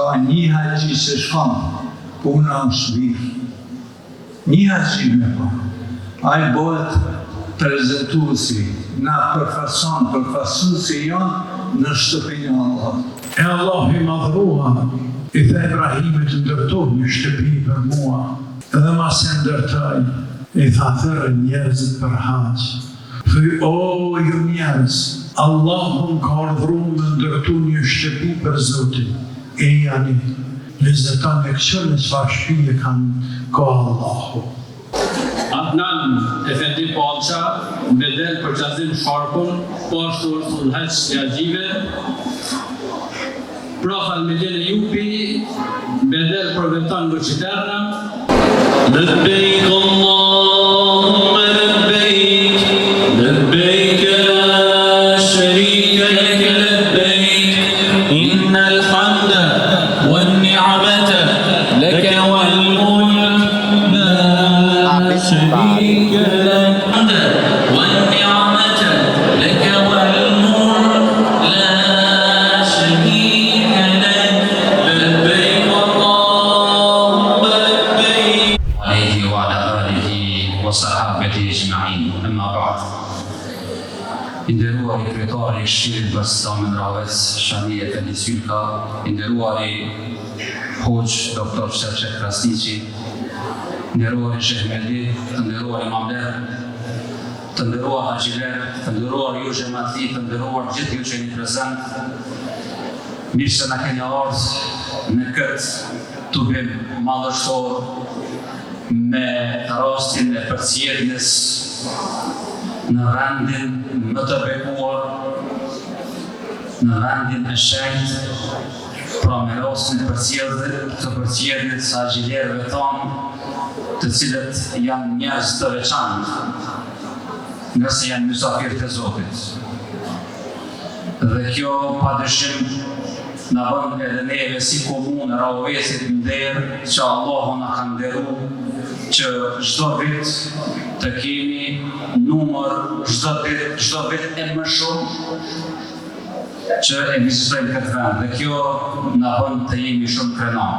ka një haxhi që shkon, puna është mirë. Një haxhi me po. Ai bëhet prezentuesi, na përfaqësuesi jonë në shtëpinë e Allahut. E Allah i madhruar, i tha Ibrahimit ndërtoj një shtëpi për mua, edhe mas e ndërtoj, i tha thërë njerëzit për haqë. Thuj, o ju njerëz, Allahun ka ardhru me ndërtu një shtëpi për Zotin, e janë vizetan e këqënë çfarë shtëpie kanë ka Allahu. Adnan Efendi Palça, bedel për qazim Sharpun, po ashtu është Hajç Jajive, Profal Medjene Jupi, bedel për Vetan Bëqiterna. لبيك اللهم لبيك لبيك لا شريك لك لبيك إن الحمد والنعمة لك والملك لا شريك لك والنعمة لك والملك لا شريك لك لبيك اللهم لبيك عليه وعلى آله وصحابته أجمعين أما بعد Inderuari kryetari i Këshillit Bashkëkombëtar Ravec, Shani Efendi Sylka, inderuari Hoxh Dr. Sherçet Krasniqi, nderuari Sheh Melli, të nderuari Mamler, të nderuar haxhiler, të nderuar ju xhamati, të nderuar gjithë ju që jeni prezent. Mirë se na keni ardhur në këtë tubim madhështor me rastin e përcjelljes në vendin më të bekuar, në vendin e shenjtë, pra me rastin e përcjelljes së haxhilerëve tanë, të cilët janë njerëz të veçantë, nëse janë mysafirë të Zotit. Dhe kjo padyshim na bën edhe neve si komunë Rahovesit nder që Allahu na ka nderuar që çdo vit të kemi numër çdo vit e më shumë që e vizitojmë këtë vend. Dhe kjo na bën të jemi shumë krenar.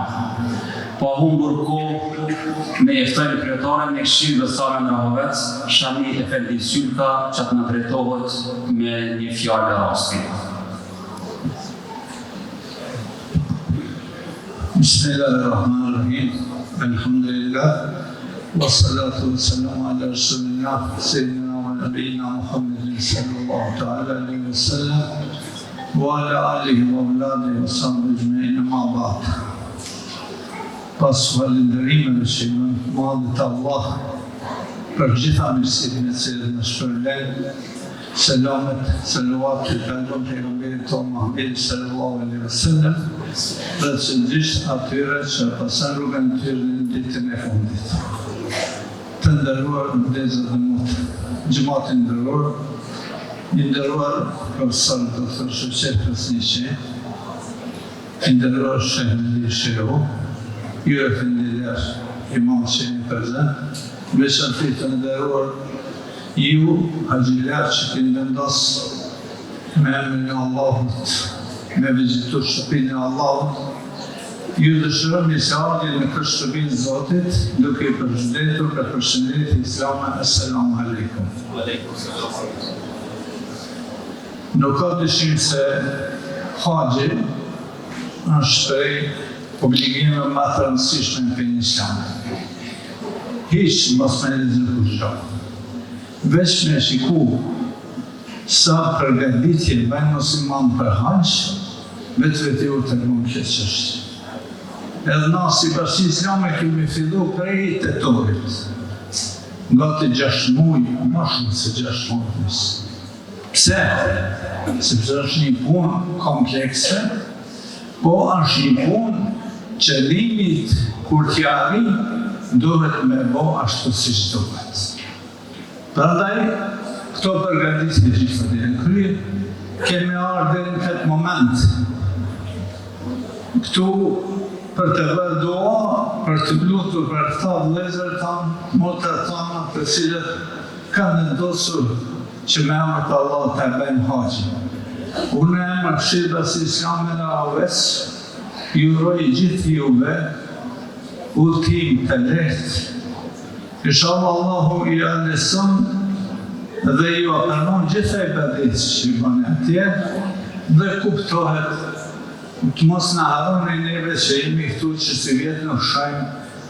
Po humbur kohë me jeftojnë kryetarin e Këshillit Bashkëkombëtar Rahovec, Shani Efendi Sylka, që të na drejtohet me një fjalë rasti. Bismillahirrahmanirrahim. Elhamdülillah. Wassalatu wassalamu ala Rasulillah, Seyyidina wa Nabiyina Muhammedin sallallahu ta'ala alaihi wa sallam, wa ala alihi wa auladihi wa sahbihi ecma'in, amma ba'd. Pas falënderimeve që në madhët Allah për gjitha mirësitë me cilët në shpërlen, selamet, salavat që të alëm pejgamberit tonë Muhammedin sallallahu alaihi wa sallam, dhe sëndrisht atyre që pasan rrugën tyre në ditën e fundit. Të ndëruar në vëllezër dhe motra, xhamatin ndëruar, i ndëruar profesor Dr. Sherçet Krasniqi, i ndëruar Sheh Melli Shehu, ju efendiler, imam që jeni prezent, veçanërisht të ndëruar ju haxhiler që keni vendos me emrin e Allahut, me vizitur shtëpinë e Allahut, ju dëshirojmë se ardhni në këtë shtëpinë e Zotit, duke i përshëndetur me përshëndetje islame, assalamu alaikum. Nuk ka dyshim se haxhi është prej obligimeve më të rëndësishme në fenë islame. Hiç mos me lexoj. Veç me shiku sa përgatitje bën musliman për haxh, vetë u të rëmë këtë çështje. Edhe na si Bashkia Islame kemi fillu prej tetorit. Nga të 6 muaj, më shumë se 6 muaj. Pse? Sepse është një punë komplekse, po është një punë qëllimit kur t'ja arrin duhet me bo ashtu siç duhet. Prandaj, këto përgatitje që të jenë kryer, kemi ardhur në këtë moment. Këtu për të bërë dua, për të lutur për këta vëllezër tanë, motrat tona, të cilët kanë vendosur që me emër të Allahut të bëjmë haxhin. Unë emër Këshillit Bashkëkombëtar Islame Rahovec, ju uroj gjithë juve udhëtim të lehtë. Inshallah Allahu i leson dhe ju pranon gjithë ibadetin që bëni atje dhe kuptohet. Të mos na harroni neve që jemi këtu që si vjetë në shajmë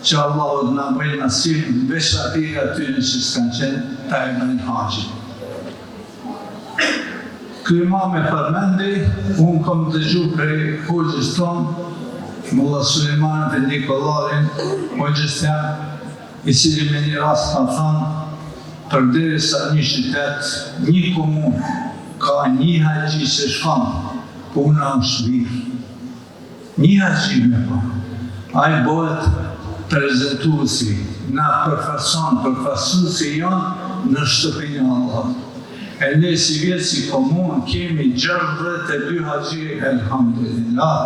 që Allahu të na bëjë nasib veç atyre që s'kanë qenë ta e bëjnë haxhin. Ky imam e përmendi, unë kom dëgju prej hoxhës tonë, Mulla Sulejmanit e Nikolarin, hoxhës jam, i cili me një rast ka thënë, përderisa një qytet, një komunë, ka një haxhi që shkon, puna është mirë. Një haxhi me po. Ai bëhet prezentuesi, na përfaqësuesi janë në shtëpinë e Allahut. E ne si vjetë si komunë kemi 62 haxhi, elhamdulillah.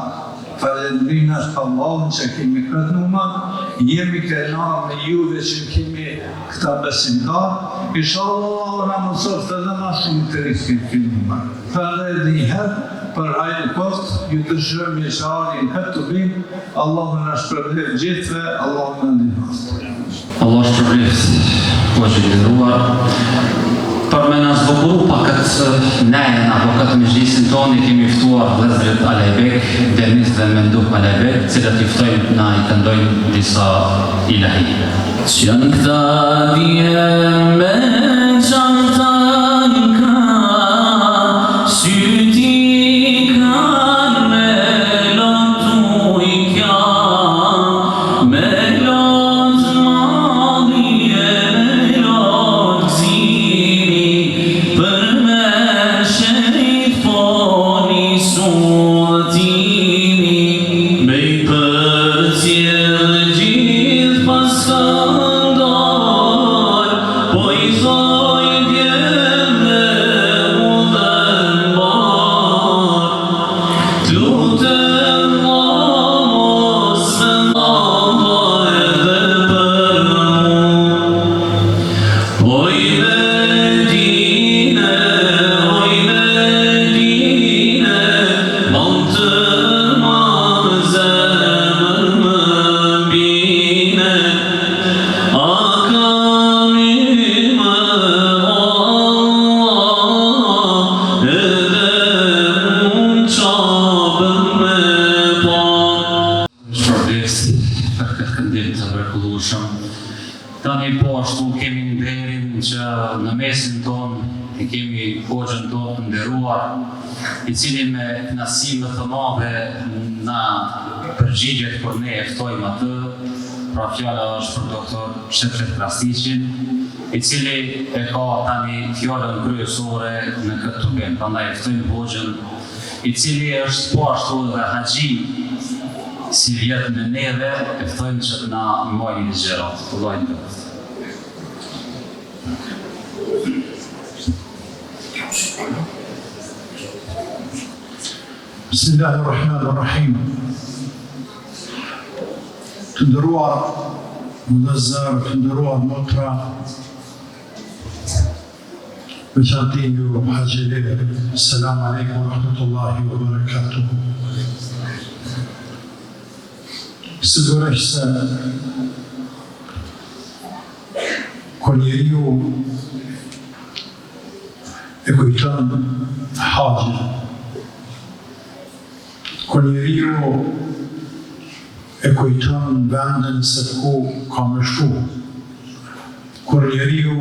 Falendrim është Allahun që kemi këtë numër, jemi krenar me juve që kemi këta besimtar. Inshallah na mësoft edhe ma shumë të riskin këtë numër. Falë dhe njëherë, për hajtë kohët, ju të shërëm i shari në këtë të bimë, Allahu në shpërblev gjithve, Allahu në ndihmoft. Allah shpërblev, po që lidhruar, për me në zbukuru pa këtë nejen apo këtë mëzhlisin tonë i kemi ftuar vëzrit Alejbek, Denis dhe Menduk Alejbek, cilët i ftojnë na i këndojnë disa ilahi. Qënë këta dhje me qantan ka, syti kanë me lotu i kja, me lot madhje, me lot ziri, për me shërit foni sotimi, me i për tjellë gjithë pas këndoj, po i thoj djeme u dhe mbar, t'lutem mos me ndoj edhe për mu. Oj Medine, mund të ma zemër më bine, a kam ime Allah, edhe unë qabën me pa. Shpërbesi për këtë këndim të mrekullueshëm. Tani po ashtu kemi nderin që në mesin tonë e kemi hoxhën tonë të nderuar, i cili me kënaqësi të madhe na përgjigjet kur ne e ftojmë atë. Pra fjala është për doktor Shefqet Krasniqin, i cili e ka tani fjalën kryesore në këtë tubim. Prandaj e ftojmë hoxhën, i cili është po ashtu edhe haxhi, si vjetë me neve, e ftojmë që na mojnë një gjërat. Të lojnë të vështë. Bismillahirrahmanirrahim. Të ndëruar mëdhëzër, të ndëruar motra, veçantin ju haxhile, selamu alaikum wa rahmatullahi wa barakatuhu. Sigurisht se kur njeriu e kujton haxhin, kur njeriu e kujton vendin se ku ka më shku, kur njeriu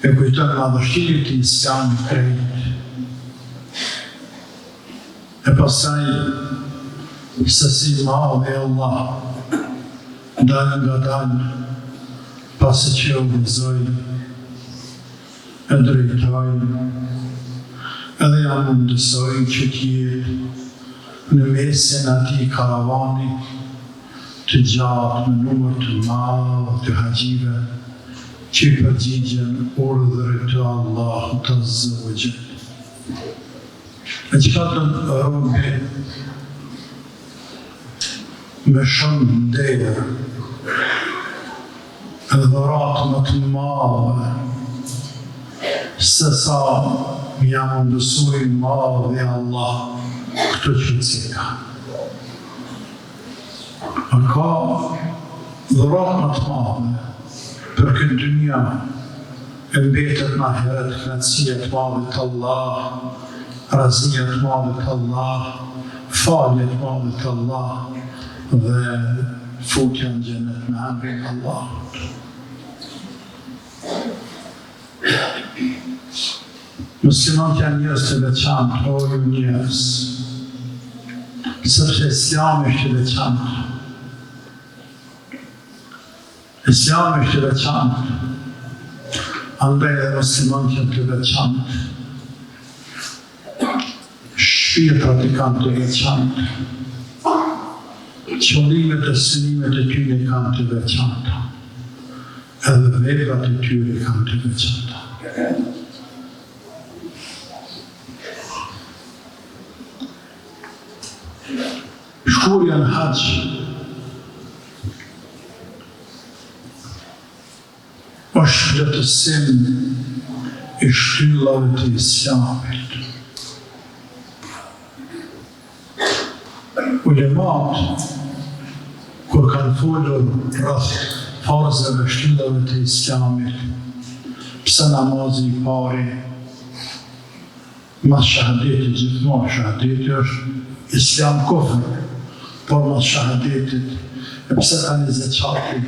e kujton madhështinë të Islamit krejt, e pastaj se si madh e Allah dalë nga dalë, pasi që u vëzoj, e drejtoj, edhe ja mundësoj që t'jetë në mesin ati karavani të gjatë me numër të madh të haxhive që i përgjigjen urdhërit të Allahut Azza wa Jalla. E që ka të robi me shumë nderë, edhe dhuratë më të madhe, se sa jam mundësuj madhe Allah këto që cika. Ka dhurat më të madhe për këtë dynja, e mbetet në ahiret knatësia të madhe të Allah, razia të madhe të Allah, falje të madhe të Allah dhe futja në xhenet me emrin Allah. Muslimanët janë njerëz të veçantë, o ju njerëz, sepse Islami është i veçantë. Islami është i veçantë, andaj edhe muslimanët janë të veçantë. Shpirtrat i kanë të veçantë. Qëllimet e synimet e tyre kanë të veçanta. Edhe veprat e tyre kanë të veçanta. Shkurja në haqë është plotësim i shtyllave të Islamit. Ulemat, kur kanë folur rreth farzave shtyllave të Islamit, pse namazi i pari, mas shahadetit gjithmonë, shahadeti është Islam kufër, por mas shahadetit, e pse tani zeqati,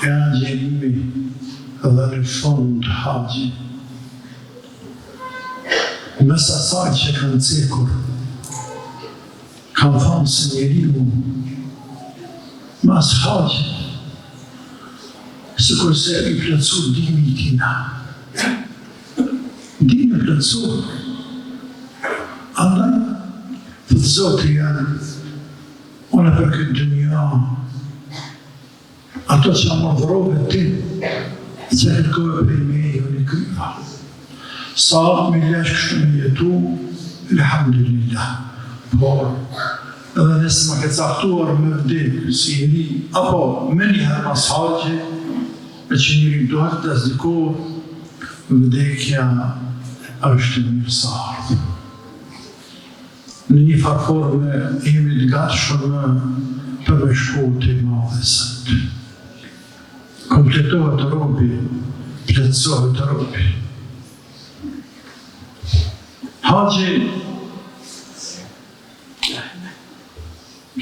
e agjerimi dhe në fund haji. Mes asaj që kanë cekur, kanë thënë se njeriu mas haji, sikur se i plotësu dini i tina. Dini plotësu. Andaj, të Zoti janë, unë për këtë dynja, ato që amordhrove ti, që kërkove për i meje, unë i kryva. Sa me lesh kështu me jetu, alhamdulillah. Por, edhe nësë më këtë caktuar me vdekë, si njëri, apo me njëherë mas haqe, e që njëri duhet të zdikohë, vdekja është mirësarë. Në një farforme jemi të gatshëm për me shku të i madhësët. Kompletohet robi, plotësohet robi. Haxhi,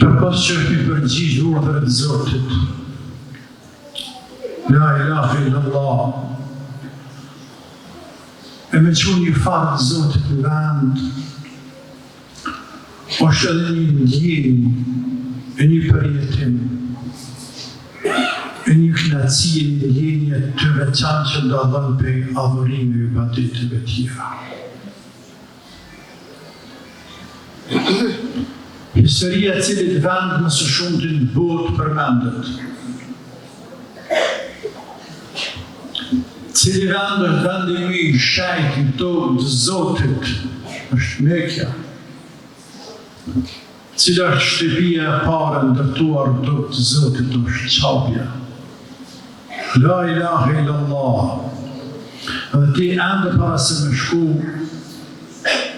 përpas që është i përgjigj urdhëve të Zotit, La ilaha illallah, e me që një farë të Zotit në vend, është edhe një ndjenjë, e një përjetim, e një knatësi, e një ndjenjë të veçantë që do dhënë për adhurime e ibadeteve tjera. Historia e cilit vend më së shumti në botë përmendet. Cili vend është vendi më i shenjtë në tokë të Zotit, është Mekja. Cila është shtëpia e parë ndërtuar në tokë të Zotit, është Qabja. La ilaha illallah. Dhe ti ende para se me shku,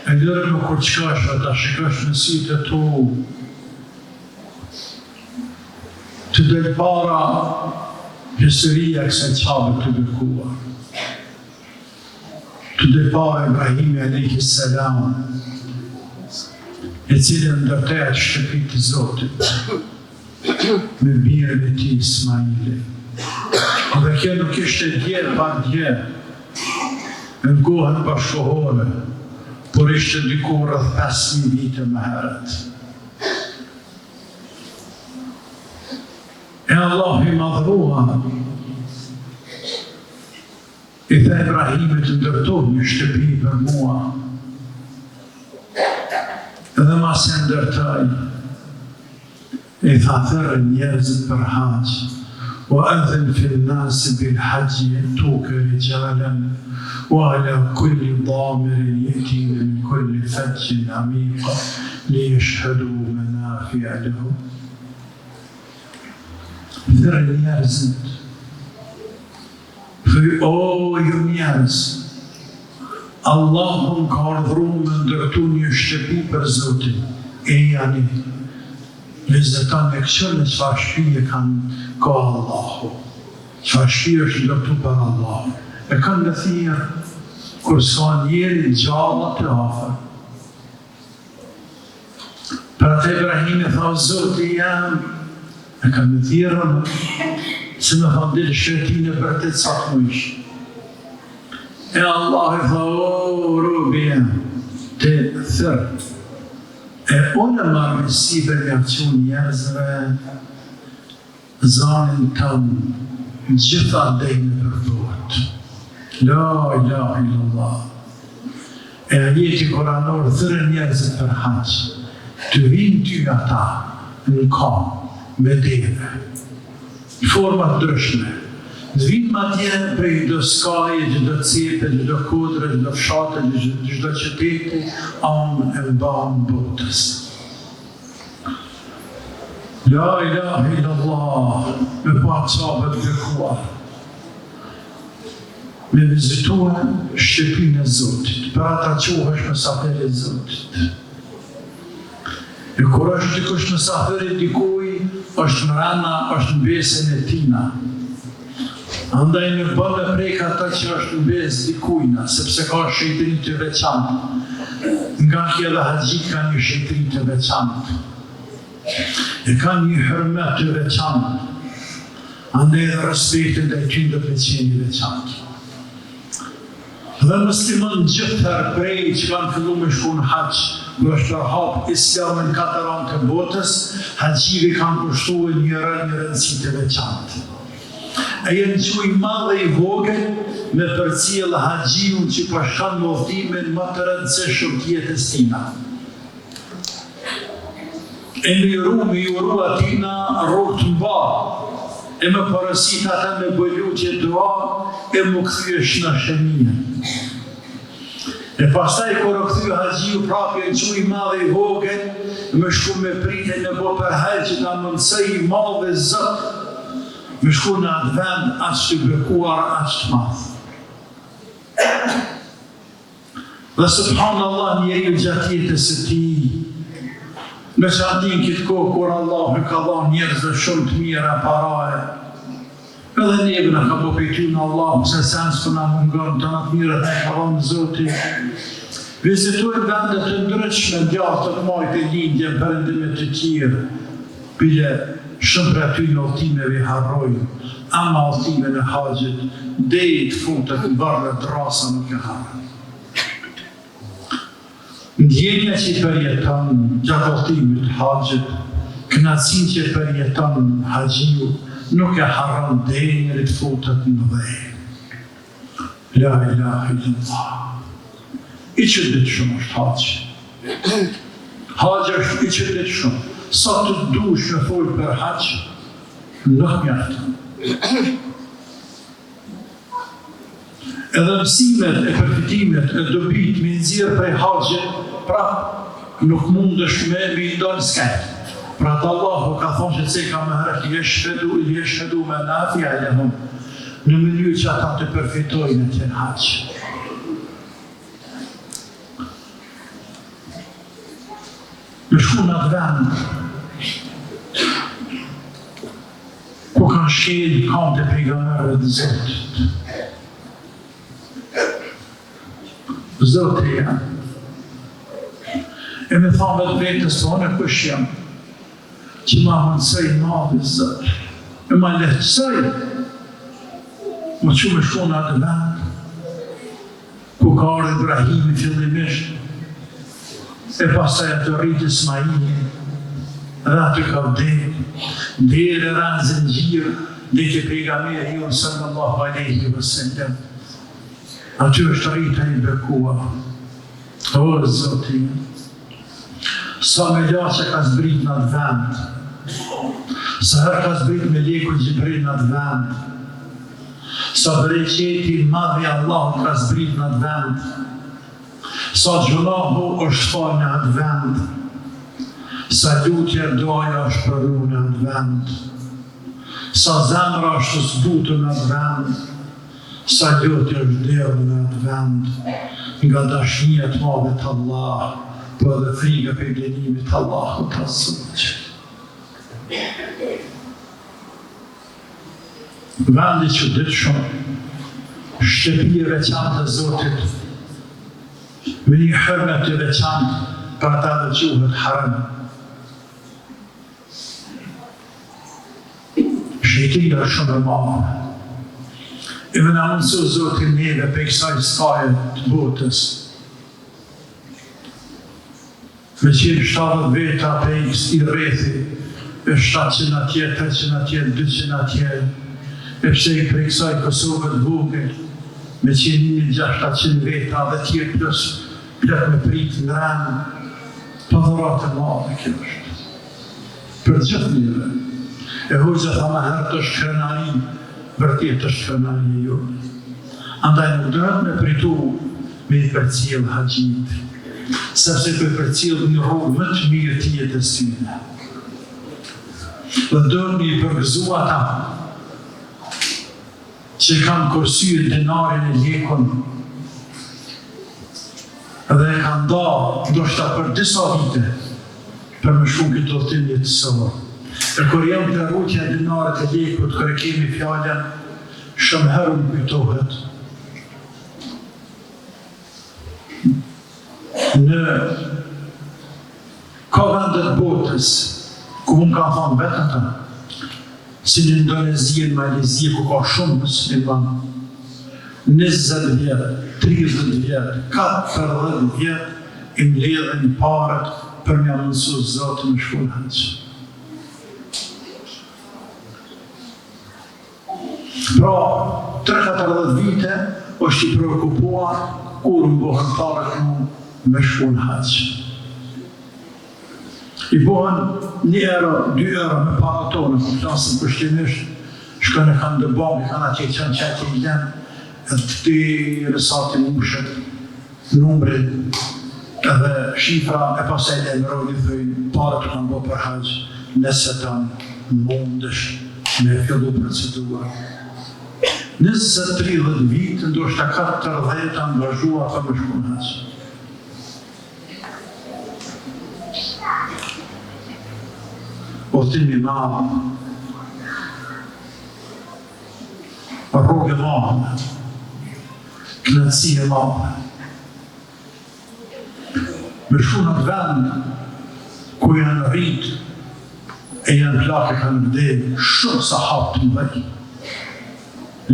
e lërë me kur qkash, ta shikash në sytë e tu, të del para historia kësaj Qabe të bekuar. Të del para Ibrahimi alayhi salam, e cilën ndërtet shtëpi të Zotit, me birën e ti Ismaili. Dhe kjo nuk ishte dje pa dje, në kohën bashkohore, por ishte diku rreth 5.000 vite më herët. E Allah i madhruar, i tha Ibrahimit ndërtoj një shtëpi për mua, edhe mas e ndërtaj, i tha thërë njerëzit për haqë, وأذن في الناس بالحج يأتوك رجالا وعلى كل ضامر يأتين من كل فج عميق ليشهدوا منافع لهم. Thërë njerëzit, o ju njerëz, Allahun ka ardhru me ndërtu një shtëpi për Zotin, e janë viziton me këqërë në qëfar shpije kanë ka Allahu. Qëfar shpije është ndërtu për Allahu. E kanë në thirë, kur s'ka njeri gjallë të afer. Për atë Ibrahimi tha, Zoti jam, e kanë në thirën, se me thonë dilë shretine për të catë më ishë. E Allah i tha, o, robi jam, të thërë. E unë marrë mësi për me aqun njerëzve, zanin tamë, gjitha dhejnë përdohet. La ilaha illallah. E ajeti koranor thërë njerëzit për haqë, të vinë ty ata në kam, me deve, në format dëshme. Të vinë ma tjenë prej gjdo skaje, gjdo cepe, gjdo kodre, gjdo fshate, gjdo qëtete, amë e mbanë botës. La ilaha illallah, me pa qabët vëkuar. Me vizituar Shqipin e Zotit, për ata qohësh me safër e Zotit. E kur është dikush me safër e dikuj, është në rana, është në besën e tina. Andaj në bëmë e prejka ata që është në besë dikujna, sepse ka shëjtëri të veçantë. Nga kje dhe haqjit ka një shëjtëri të veçantë. E ka një hërmet të veçantë. Andaj dhe respektin dhe ty dhe veçeni veçantë. Dhe muslimën gjithër prej që kanë fillu me shku në haqë, në është përhap islamën 4 anë të botës, haqjive kanë kushtu e një rëndësi të veçantë. E jenë quj madhe i vogël me përcjellë haqjiun që përshkan më udhëtimin më të rëndësishëm të jetës tina. E me juru atina rrugë të mba, e me përësit ata me bëllutje dua, e më këthyësh në shëmijën. E pastaj kur këthy haqjiu prapje në quj madhe i vogël, me shku me prite në bo për haqjit a më mësej i madhe zëtë, me shku në atë vend, atë të bekuar, atë të madhë. Dhe subhanallah njeri u gjatë jetës e ti, në që atin këtë kohë, kur Allah e ka dha njerëzë shumë të mira paraje, edhe neve në ka po pejtu në Allah, se sens për në mungon të në të mire dhe ka dha në Zoti. Vizitojnë vendet të ndryshme, gjallë të majtë e lindje, përëndimet të tjere, bile shumë për aty në altimeve harrojnë, ama altime në haqët, dhejt fundet në bërët rasa nuk e harrën. Ndjenja që i përjeton gjatë altimit haqët, knacin që i përjeton haqiju, nuk e harrën dhejnërit fundet në dhejnë. La ilaha illallah. I që ditë shumë është haqë. Haqë është i që ditë shumë. Sa të dush me folë për haqë, nuk mjaftë. Edhe mësimet e përfitimet e dobit me nëzirë prej haqë, pra nuk mund është me ndonë skajtë. Pra të Allahu ka thonë që ka me herët jeshhedu me nafja e lehum, në mënyrë që ata të përfitojnë të në haqë. Në shku në atë vend, ku kanë shkelë kam të pejgamberëve të Zotit. Zotë jam. E me thamë vetë vetës të onë e kush jam, që ma mënësaj madhë Zotë. E ma lehtësaj, më që me shku në atë vend, ku ka arë Ibrahimi fillimisht, e pasaj atë rritë Ismaili, dhe atë ka vdekë, dhe ranë zëngjirë, dhe të pejgamberi jonë sallallahu alaihi wa sallam. Aty është rritë i bekua. O, Zoti, sa me la që ka zbrit në atë vend, sa herë ka zbrit me leku Gjibri në atë vend, sa bereqeti madhi Allah ka zbrit në atë vend, sa gjunahu është falë në atë vend, sa lutje doja është përru në atë vend, sa zemra është zbutë në atë vend, sa lutje është delë në atë vend, nga dashnijet madhe të Allah, për dhe frikë për denimit Allahu të Zotë. vendi çuditshëm, shtëpi e veçantë e Zotit, me një hërmet të veçantë për ata dhe quhet haram. Shëjtia është shumë e madhe. E më na mundëso Zoti neve për kësaj skaje të botës. Me qenë 70 veta për i rrethi, e 700 atje, 300 atje, 200 atje, e pse i për kësaj Kosovë të vogël, me qenë 1600 veta dhe tjerë plus plot me prit në rënë, pa dhurat e madhe kjo është. Për gjithë njëve. E hoxha tha më herë të është krenari, vërtet është krenari e jonë. Andaj nuk duhet me pritu me i përcjell haxhit, sepse për përcjell një rrugë më të mirë të jetës tyne. Dhe duhet me i përgëzu ata që kanë kursyet denarin e lekun dhe e kanë da, ndoshta për disa vite, për më shumë këtë udhëtim jetësor. E kur jam të rrugja e denarit e lekut, kër e kemi fjallën, shumë herë më kujtohet. Në ka vendet botës, ku unë kanë thonë vetëm të, si në Indonezi, në Malezi, ku ka shumë musliman, 20 vjetë, 30 vjetë, 40 vjetë, i mbledhen parët për mja mësu Zotë në shkollë haxh. Pra, 3-40 vite është i preokupuar kur mbohen parët mu me shkollë haxh. I bohen 1 euro, 2 euro me para tonë, ku flasën kushtimisht, shkën e kanë dëbom, i kanë atje qënë qëtë i den, e të të rësati mushet numrin edhe shifra e pasaj dhe në rodi thëjnë parë të kanë bo për haxh, nëse të mundesh me fillu procedura. 20-30 vitë, ndoshta 40 angazhua për më shkon haxh. Udhëtimi i madh, rrugë e madhe, knatësi e madhe. Me shku në vend ku janë rrit e janë plake kanë vdekë shumë sahabë të mëdhenj.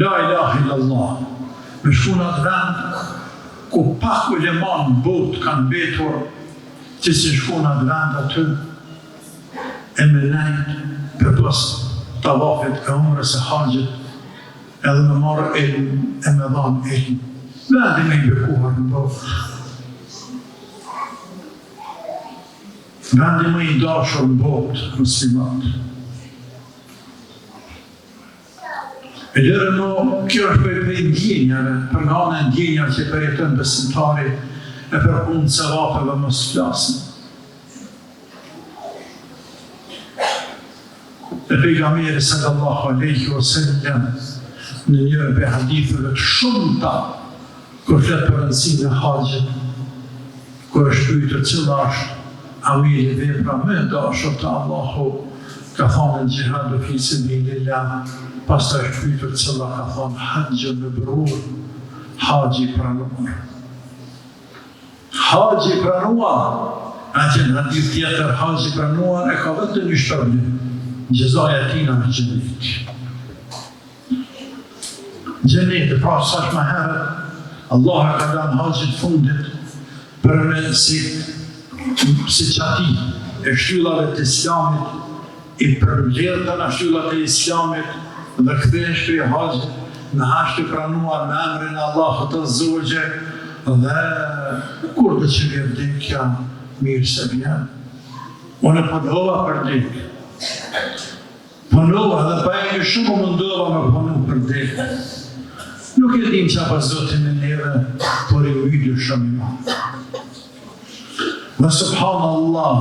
La ilaha illallah. Me shku në vend ku pak uleman në botë kanë betur që si shku në vend aty e me nejtë për pas tavafit e umrës e haxhit edhe me marrë ilm e me dhanë ilm. Vendi me i bekuar në botë. Vendi më i dashur në botë, muslimat. E lërë në, kjo është për ndjenjave, për nga në ndjenjave që përjetën besimtari e për punë të sevapeve mos flasin. E pejgamberi sallallahu alaihi wasallam në njërë për hadithëve të shumëta kur fletë për rëndësinë e haxhit, kur është pyetër cila është amiri vepra më e dashur të Allahu, ka thonë në gjihadu fi sabilillah, pastaj është pyetër cila ka thonë haxhun mabrur, haxhi pranuar. Haxhi pranuar, atë në hadith tjetër haxhi pranuar e ka vetëm një shpërblim, gjezaja tina në xhenet. Xheneti, pra sa më herët, Allah ka dhënë haxhit fundit për me si qati e shtyllave të islamit, i përbledhën e shtyllat e islamit dhe kthehen shprej haxhit në haqë të pranuar me emrin e Allahut të Azza dhe kur të që vjen vdekja mirë se vjen. Unë punova për vdekje. Punova dhe pa e shumë mundova me punu për vdekje. Nuk e dim që pa Zotin me neve, por i ujdu shumë i madh. Dhe subhanallah,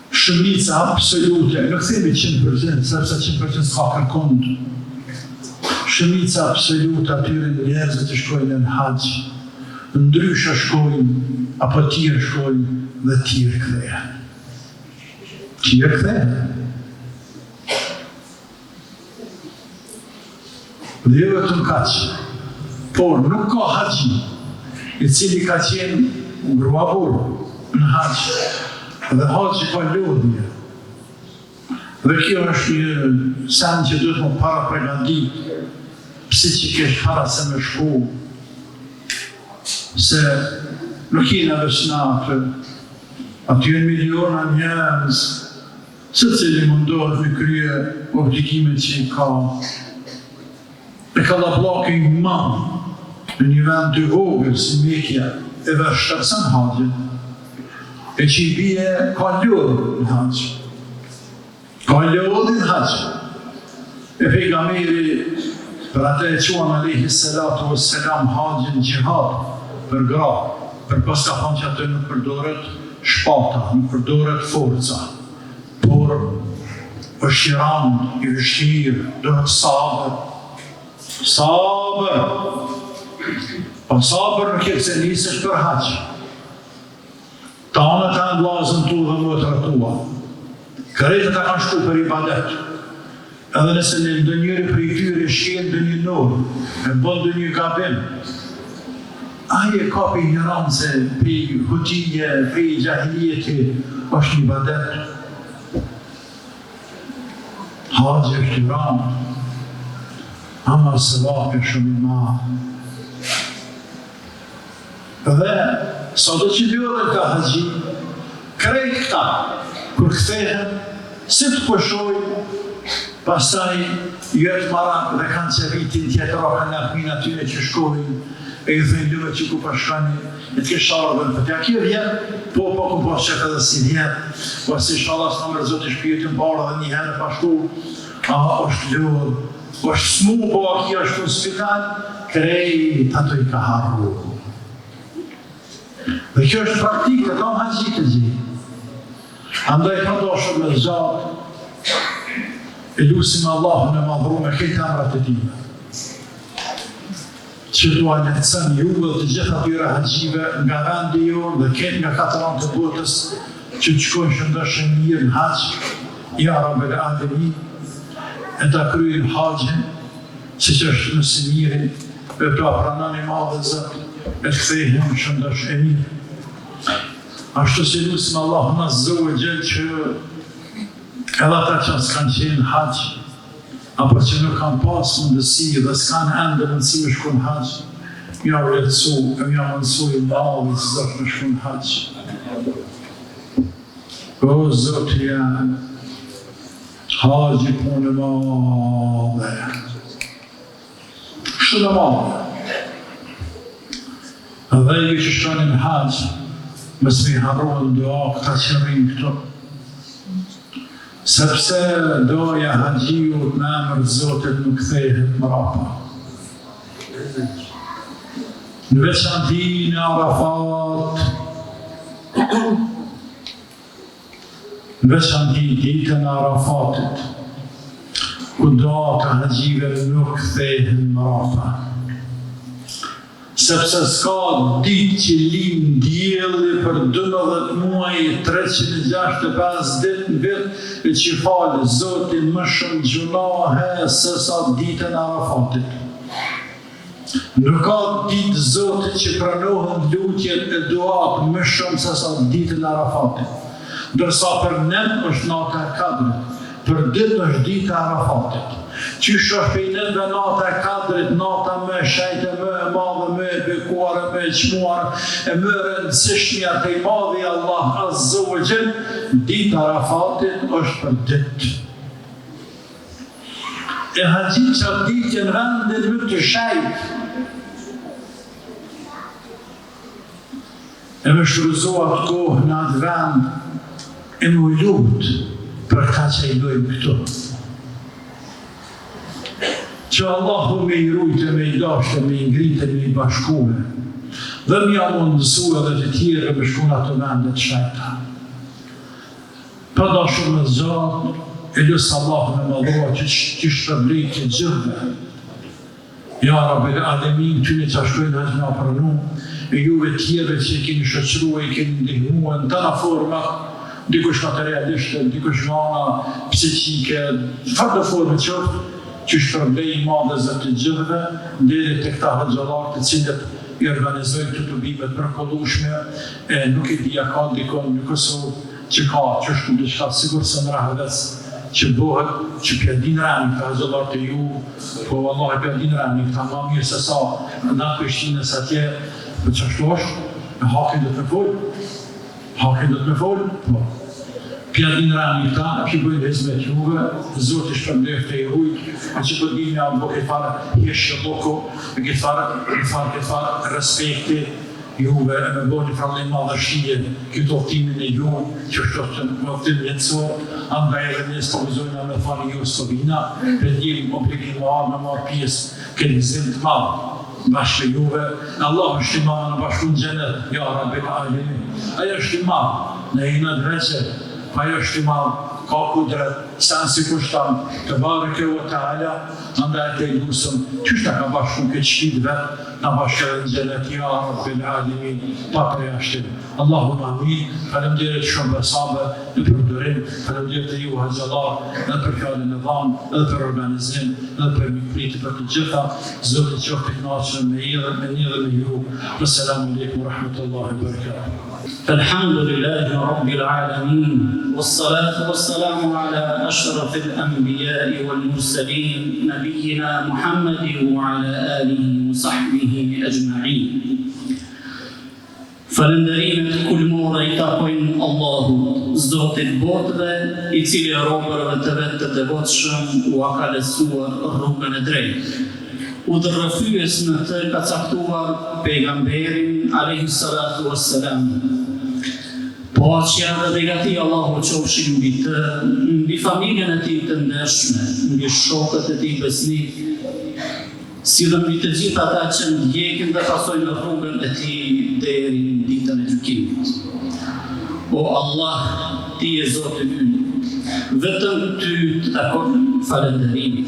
shumica absolute, nuk themi 100%, sepse 100% s'ka kërkund. Shumica absolute atyre njerëzve që shkojnë në haxh, ndryshe shkojnë, apo tjerë shkojnë dhe tjerë kthehen. Tjerë kthehen. Dhe jo vetëm kaq, por nuk ka haxhi i cili ka qenë gruabur në haxh dhe haxhi ka lodhje. Dhe kjo është një sen që duhet më para përgatitur psikikisht para se me shku, se nuk jena veç natë, aty janë miliona njerëz, secili mundohet me krye obligimet që i ka. E ka blocking në një vend të vogël si Mekja, e vështërson haxhin, e që i bie ka lodhje në haxh. Ka lodhje në haxh. E pejgamberi për atë e quan alayhi salatu wassalam haxhin gjihad për gra, për pas ka thonë që atë nuk përdoret shpata, nuk përdoret forca, por është i rand, i vështirë, duhet sabër. Sabër. Po sabër nuk jetë se nisësh për haxh. Ta anë ta ndlazën tu dhe motrat tua. Kërejtë ta kanë shku për ibadet. Edhe nëse në ndonjëri për i tyre shkjen dë një nërë, e bën dë një gabim, aje ka për ignorancë, për hutije, për gjahilieti, është një ibadet. Haxhi është i rand, ama sevap e shumë i madh. Dhe sado që dyrën ka haxhi, krejt këta, kur kthehen, si të pëshoj, pastaj jetë marak dhe kanë që vitin tjetër kanë akmin atyre që shkohin, e i dhejnë lëve që ku pashkani, e të kesh ardhën për tja kjo vjetë, po ku pas qef edhe si vjetë, po si shalas në mërzot i shpjetin parë dhe një herë pashku, është lëvë, është smu, po aki është në spital, krejt ato i ka harru. Dhe kjo është praktikë, të kam haxhi të gjithë. Andaj ka doshur me zgjatë, e lusim Allahun e madhru me këtë emrat e tina. Që dua lehtësën ju dhe të gjitha atyre haxhive nga vendi ju dhe këtë nga katëran të botës që të shkojnë shëndëshën mirë në haxh, ja Rabbel Alamin, e ta kryin haxhin, si që është në siniri, e ta pranani madhe Zot, e të kthehen shëndësh e mirë. Ashtu si lusim Allahun azza wa jall që edhe ata që s'kanë qenë haxh, apo që nuk kanë pas mundësi dhe s'kanë ende mundësi me shku në haxh, mja u lehtësu, e mja mënësu i madhi se Zot me shku në haxh. O Zot janë, haxhi punë madhe, shumë madhe. Edhe ju që shkonin në haxh, mos me harroni dua këta që rrinë këto. Sepse doja haxhiut në emër të Zotit nuk kthehet mrapa. Në veçanti në Arafat, në veçanti ditën e Arafatit, ku doa të haxhive nuk kthehen mrapa. Sepse s'ka ditë që linë dielli për 12 muaj, 365 ditë në vit, e që falë Zotin më shumë gjunahe se sa ditën e Arafatit. Nuk ka ditë Zotit që pranohen lutjet e duat më shumë se sa ditën e Arafatit. Dërsa për net është nata e Kadrit, për ditë është dita e Arafatit. Qysh është pejnet dhe nata e Kadrit, nata më shajtë, më e madhe, më e bekuare, më e qmuar, e më rëndësishmja të i madhi Allah azza wa jall, dita e Arafatit është për ditë. E haxhit që ditë në vendin më të shajtë, e më shfryzohat kohë në atë vend, e më lutë për këta që i lojmë këto. Që Allahu me i rujtë, me i dashtë, me i ngritë, me i bashkume, dhe mja mundësu edhe të tjere me shkuna të vendet shajta. Pa dashur me zxatë, e lësë Allahu me madhua që të shpërblejt të gjithve. Ja Rabbel Alamin, tyne që shkojnë haqë nga pranu, e juve tjere që i keni shëqrua, i keni ndihmua në tëna forma, dikush materialishte, dikush nga ana psikike, farë forme qoftë, që shpërblej i madhe Zoti i gjithëve, deri te këta hoxhallar të cilët i organizojnë të tubimet përkollueshme, e nuk e di a ka dikon në Kosovë që ka që është diçka sigur se në Rahavec që bëhet që pjadin rani këta hoxhallar të ju, po vallahi pjadin rani këta ma mirë se sa na Prishtinës atje, po çashtu është, hakin do të folë. Hakin do të me folë, po. Pjadin rani këta, që bëjnë hizmet juve, Zoti shpërbleft e i rujt, e që për dini anë bëke farë jeshë loko, e këtë farë respekti juve, e me bëni frallin madhërshije, këtë oftimin e ju, që është në oftim jetësor, anga e dhe njësë të vizojnë me farë ju Slovina, për njërim obligim me marë pjesë këtë vizim të madhë. Bashkë juve, Allah është i madhë në bashku në gjenet, ja Rabbil Alamin. Aja është i madhë, në jina dveqe, aja është i madhë, ka kudret, sanë si kushtan, të barë kjo e ta'ala, ndaj të i lusëm, qështë ka bashku në këtë shqit vetë, në bashkë në gjenet, ja Rabbil Alamin, pa për jashtim. Allahum amin, falemderit shumë për sabe, në përdurim, falemderit e ju haqëllar, në për fjallin e dhanë, në për organizim, në për mikritë për të gjitha, Zotë i qoftë i knaqën me një dhe me ju. Assalamu alaikum wa rahmatullahi wa barakatuh. الحمد لله رب العالمين والصلاة والسلام على أشرف الأنبياء والمرسلين نبينا محمد وعلى آله وصحبه أجمعين. Falënderimet kulmore i takojnë Allahut, Zotit botëve, i cili robërve të vetë të devotshëm u ka lehtësuar rrugën e drejtë. Udhërrëfyes në të ka caktuar pejgamberin alayhi salatu wassalam. Paqja dhe begati Allahu qofshin mbi të, mbi familjen e tij të ndershme, mbi shokët e tij besnik, si dhe mbi të gjithë ata që ndjekin dhe pasojnë rrugën e tij deri në ditën e gjykimit. O Allah, ti je Zoti ynë, vetëm ty të takon falënderimi.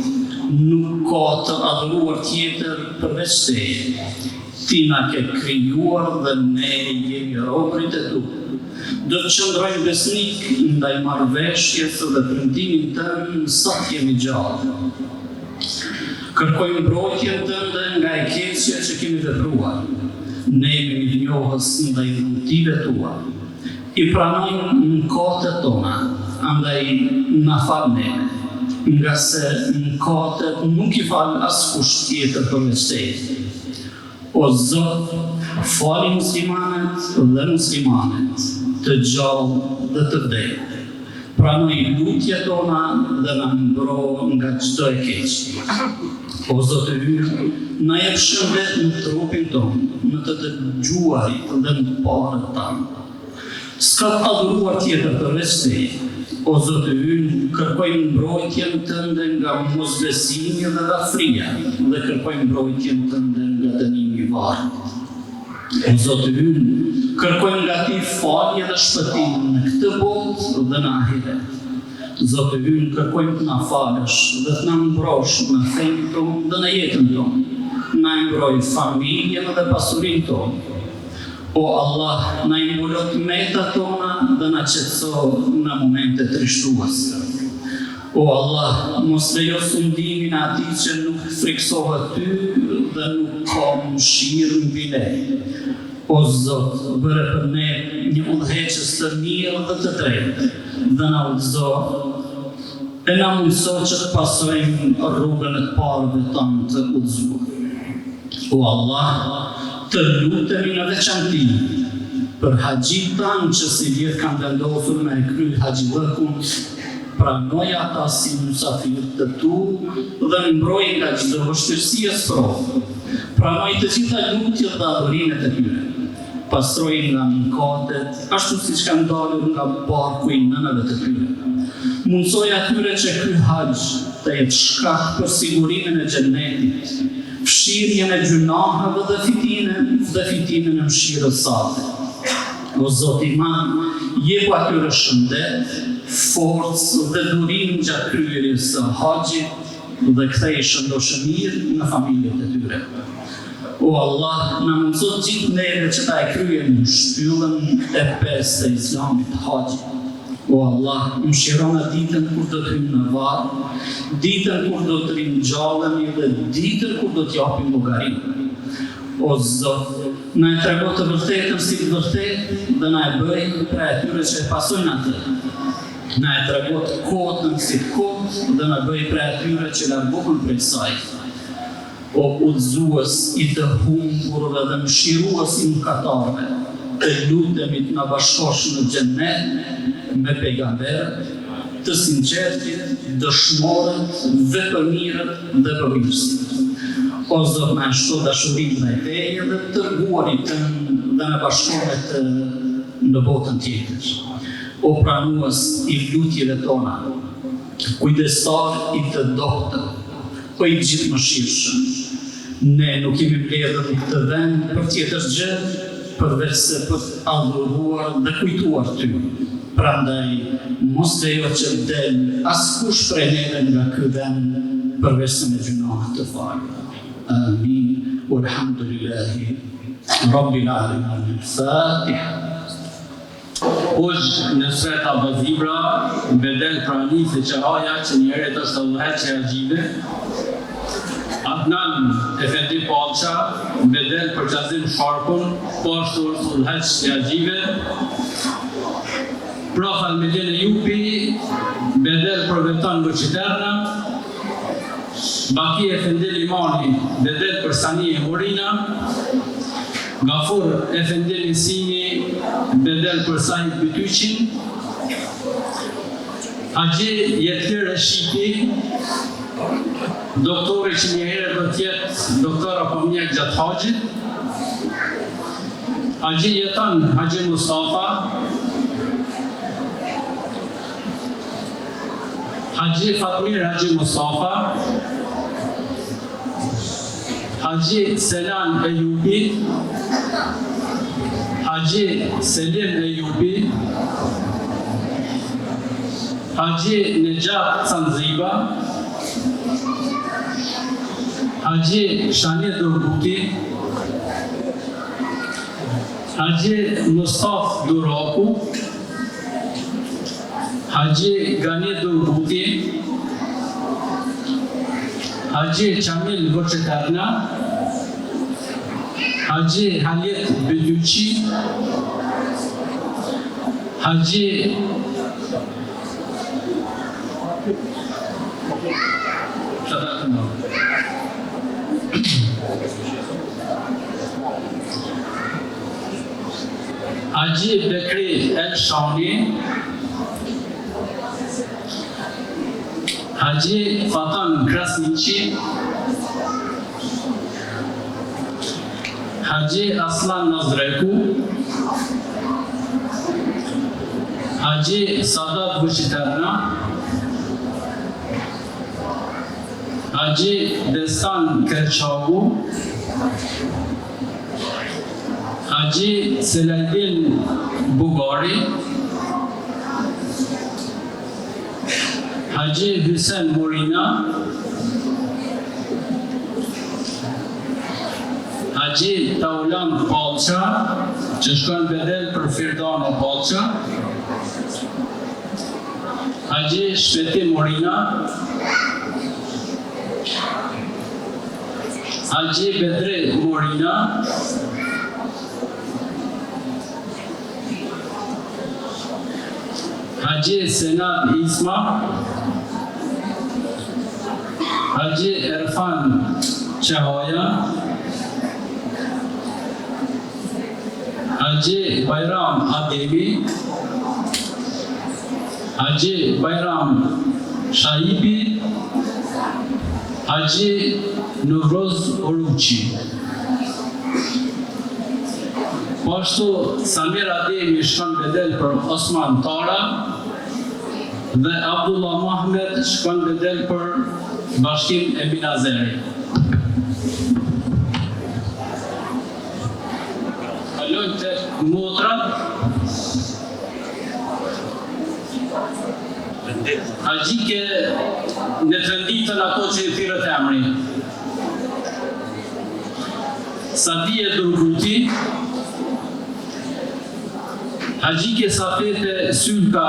Nuk ka të adhuruar tjetër përveç teje. Ti na ke krijuar dhe ne jemi robërit e tu. Do të qëndrojmë besnik ndaj marrëveshjes dhe premtimin tënd sa të jemi gjallë. Kërkojmë mbrojtjen tënde nga e keqja që kemi vepruar. Ne jemi mirënjohës ndaj dhuntive tua. I pranojmë mëkatet tona, andaj na fal neve, nga se mëkatet nuk i fal askush tjetër përveç teje. O Zot, fali muslimanet dhe muslimanet, të gjallë dhe të vdekur. Pranoj lutjet tona dhe na mbro nga çdo e keq. O Zoti ynë, na jep shëndet në trupin tonë, në të dëgjuarit dhe në parët tanë. S'ka të adhuruar tjetër përveç teje. O Zoti ynë, kërkojmë mbrojtjen tënde nga mosbesimi dhe afria, dhe kërkojmë mbrojtjen tënde nga dënimi i varrit. O Zoti ynë, kërkojmë nga ti falje dhe shpëtim në këtë botë dhe në ahiret. Zoti ynë, kërkojmë të na falësh dhe të na mbrosh në fenë tonë dhe në jetën tonë. Na mbroj familjen dhe pasurinë tonë. O Allah, na mbulot metat tona dhe na qetëso në momente trishtuese. O Allah, mos lejo sundimin e atij që nuk friksohet ty dhe nuk ka mëshirë mbi ne. O Zot, bëre për ne një udhëheqës të mirë dhe të drejtë, dhe na udhëzo, e na mundëso që të pasojmë rrugën e të parëve tanë të udhëzuar. O Allah, të lutemi në veçanti për haxhit tanë që si vjetë kanë vendosur me e kry haxhillëkun, pranoj ata si mysafir të tu dhe mbroj nga çdo vështirësi e sprov. Pranoj të gjitha lutjet dhe adhurimet e tyre. Pastroj nga mëkatet, ashtu siç kanë dalur nga barku i nënave të tyre. Mundsoj atyre që ky haxh të jetë shkak për sigurimin e xhennetit, fshirjen e gjunaheve dhe fitimin e mëshirës sate. O Zoti i Madh, jep atyre shëndet, forcë dhe durim gjatë kryerjes së haxhit dhe kthej shëndoshmëri në familjet e tyre. O Allah, na mundëso gjithë neve që ta e kryejmë shtyllën e 5 të Islamit haxhit. O Allah, mëshirona ditën kur do të hymë në varë, ditën kur do të rinjallemi dhe ditën kur do të japim llogari. O Zot, na e trego të vërtetën si të vërtetë dhe na e bëj për atyre që e pasojnë atë. Na e trego të kotën si të kotë dhe na bëj për atyre që largohen prej saj. O udhëzues i të humburve dhe mëshirues i mëkatarëve, të lutemi të na bashkosh në xhennet me pejgamberët, të sinqertit, dëshmorët, vepërmirët dhe përmirësit. O Zot, na shto dashurinë ndaj Teje dhe të tërguarit tënd dhe na bashkone të në botën tjetër. O pranues i lutjeve tona, kujdestar i të dobët, o i gjithëmëshirshëm, ne nuk kemi mbledhur në këtë vend për tjetër gjë, përveç se për të adhuruar dhe kujtuar ty. Prandaj, mos lejo që del askush prej neve nga ky vend përveç se me gjunohet të falura. Amin. Walhamdulillahi Rabbil alamin. Fatiha. Hoje, në sreta Bazibra, bedel prani se që haja që njerët është të dhëhet që agjive, Adnan Efendi Palça, bedel për qazim Sharpun, pashtur të dhëhet që agjive, Prof. Almedin Jupi, bedel për vetan Vëqiterna, Baki Efendi Limani, bedel për Sani e Morina, Gafur Efendi Nisini, bedel për Sahib Bytyqin, Haxhi Jetlir Reshiti, doktori që një herë do tjetë doktor apo mjek gjatë haxhit, Haxhi Jetan Haxhi Mustafa, Haxhi Fatmir Haxhi Mustafa, Haxhi Selan Ejubi, Haxhi Selim Ejubi, Haxhi Nejat Sanziba, Haxhi Shani Durguti, Haxhi Mustaf Duraku, Haxhi Gani Durguti, Haxhi Çamil Vëqeterna, Haxhi Halit Bytyqi, Haxhi Haxhi Bekri El Shani, Haxhi Fatan Krasniqi, Haxhi Aslan Nazreku, Haxhi Sadat Vëqeterna, Haxhi Destan Kerçavu, Haxhi Selahdin Bugari, Haxhi Hüseyin Morina, Haxhi Taulan Palça, që shkon bedel për Firdano Palça, Haxhi Shpeti Morina, Haxhi Bedri Morina, Haxhi Senat Isma, Haxhi Erfan Çahoya, Haxhi Bayram Ademi, Haxhi Bayram Shaibi, Haxhi Nuvroz Oruqi. Po ashtu Samir Ademi shkon bedel për Osman Tara dhe Abdullah Mohamed shkon bedel për Bashkim e Binazeri. Kalojmë të motrat. Haxhike në të nditën ato që i thirët e emri. Sadije Durguti, Haxhike Safete Sylka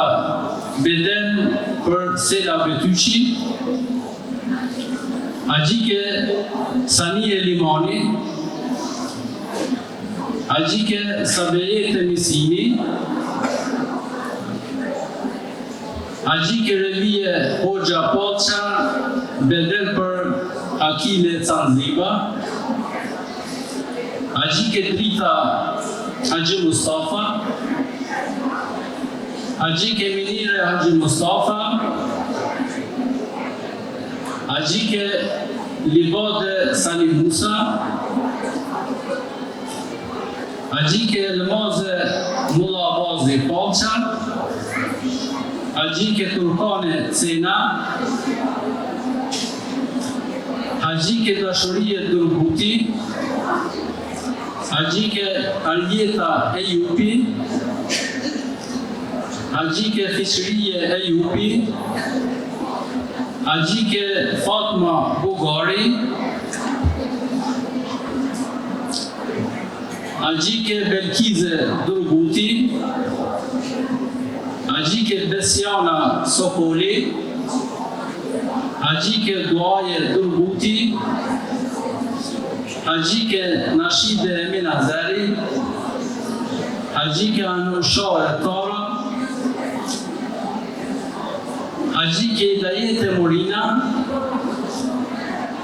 Bedel për Sela Betyqi, Haxhike Sanie Limani, Haxhike Sabejete Misini, Haxhike Revije Hoxha Poça Bedel për Akile Canziba, Haxhike Drita Haxhi Mustafa, Haxhike Minire Haxhi Mustafa, Haxhike Libade Salim Musa, Haxhike Elmaze Mulla Abazi Poça, Haxhike Turkane Cena, Haxhike Dashurie Durguti, Haxhike Arjeta Ejupi, Haxhike Fiqërie Ejupi, Haxhike Fatma Bugari, Haxhike Belkize Durguti, Haxhike Besiana Sokoli, Haxhike Duaje Durguti, Haxhike Nashide Minazari, Haxhike Anusha Tara, Haxhike Hidayete Murina,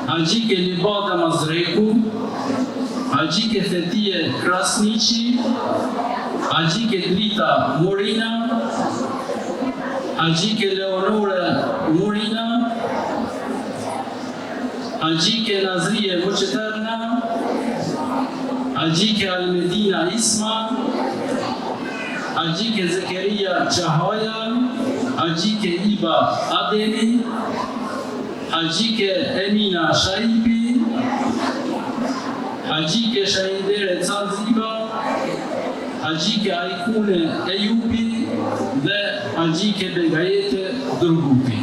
Haxhike Libada Mazreku, Haxhike Fetie Krasniqi, Haxhike Drita Murina, Haxhike Leonore Murina, Haxhike Nazrie Vuqeterna, Haxhike Almedina Isma, Haxhike Zekeria Çahaya, Haxhike Iba Ademi, Haxhike Emina Shaibi, Haxhike Shahidere Canziba, Haxhike Aykune Ejupi dhe Haxhike Begayete Durguti.